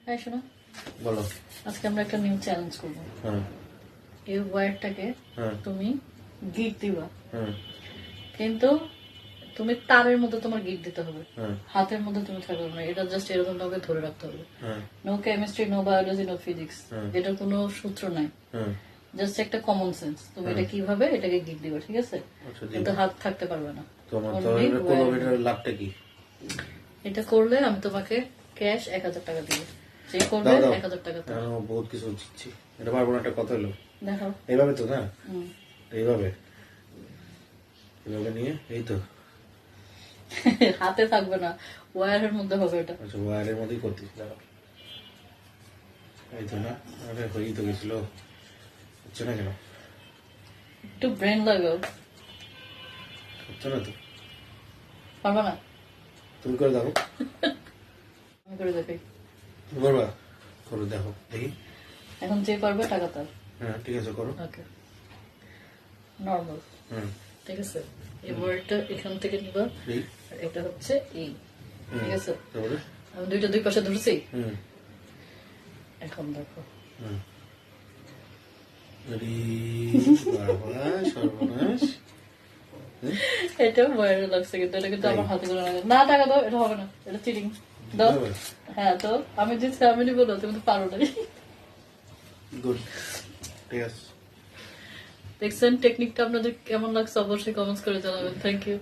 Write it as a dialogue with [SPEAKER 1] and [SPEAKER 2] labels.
[SPEAKER 1] হ্যাঁ শোনো,
[SPEAKER 2] বলো।
[SPEAKER 1] আজকে আমরা একটা নিউ চ্যালেঞ্জ করবো।
[SPEAKER 2] হ্যাঁ
[SPEAKER 1] এই ওয়্যারটাকে
[SPEAKER 2] হ্যাঁ
[SPEAKER 1] তুমি গিট দিবা,
[SPEAKER 2] হ্যাঁ
[SPEAKER 1] কিন্তু তুমি তারের মধ্যে তোমার গিট দিতে হবে,
[SPEAKER 2] হ্যাঁ
[SPEAKER 1] হাতের মধ্যে তুমি থাকবে না। এটা জাস্ট এরকম ভাবে ধরে রাখতে হবে।
[SPEAKER 2] হ্যাঁ
[SPEAKER 1] no chemistry, no biology, no physics,
[SPEAKER 2] hmm.
[SPEAKER 1] এটার কোনো সূত্র নাই,
[SPEAKER 2] হ্যাঁ
[SPEAKER 1] জাস্ট একটা কমন সেন্স। তুমি এটা কিভাবে এটাকে গিট দিবা, ঠিক আছে?
[SPEAKER 2] আচ্ছা
[SPEAKER 1] কিন্তু হাত থাকতে পারবে না।
[SPEAKER 2] তোমার তো
[SPEAKER 1] Only
[SPEAKER 2] এটা কোনো
[SPEAKER 1] wire.
[SPEAKER 2] এটার লাভটা কি?
[SPEAKER 1] এটা করলে আমি তোমাকে ক্যাশ 1000 টাকা দিব। যে করবে
[SPEAKER 2] দাও দাও
[SPEAKER 1] 1000 টাকা দাও।
[SPEAKER 2] আমি বহুত কিছু দিচ্ছি। এটা পারবো না, একটা কথা হলো
[SPEAKER 1] দেখাও।
[SPEAKER 2] এইভাবে তো না,
[SPEAKER 1] হুম।
[SPEAKER 2] এইভাবে এইভাবে নিয়ে এই তো।
[SPEAKER 1] হাতে থাকবে না, ওয়্যারের মধ্যে হবে এটা।
[SPEAKER 2] আচ্ছা ওয়ারের মধ্যেই করতেছি, দাঁড়াও। এই তো না, আরে হয়েই তো গেছিল, হচ্ছে না কেন?
[SPEAKER 1] একটু ব্রেন লাগাও।
[SPEAKER 2] হচ্ছে না তো,
[SPEAKER 1] পারবে না?
[SPEAKER 2] তুমি করে দেখো।
[SPEAKER 1] আমি করে দেখাই।
[SPEAKER 2] তুমি করবা? করো দেখো দেখি।
[SPEAKER 1] এখন যে পারবে টাকা তার।
[SPEAKER 2] হ্যাঁ ঠিক আছে করো।
[SPEAKER 1] ওকে, নর্মাল।
[SPEAKER 2] হুম
[SPEAKER 1] ঠিক আছে, এই ওয়ার্ডটা এখান থেকে নিবা,
[SPEAKER 2] এই
[SPEAKER 1] আর এটা হচ্ছে এই। ঠিক আছে,
[SPEAKER 2] তারপরে
[SPEAKER 1] আমি দুইটা দুই পাশে ধরছি।
[SPEAKER 2] হুম
[SPEAKER 1] এখন দেখো।
[SPEAKER 2] হুম আরে বাবা সর্বনাশ।
[SPEAKER 1] এটা ওয়্যারে লাগছে, কিন্তু এটা কিন্তু আমার হাতে করে লাগে না। টাকা দাও, এটা হবে না, এটা চিটিং। দাও।
[SPEAKER 2] কিভাবে?
[SPEAKER 1] হ্যাঁ তো আমি জিতছি, আমি নিবো না, তুমি তো পারো না।
[SPEAKER 2] গুড, ঠিক আছে।
[SPEAKER 1] দেখছেন টেকনিকটা আপনাদের কেমন লাগছে? অবশ্যই কমেন্টস করে জানাবেন। Thank you.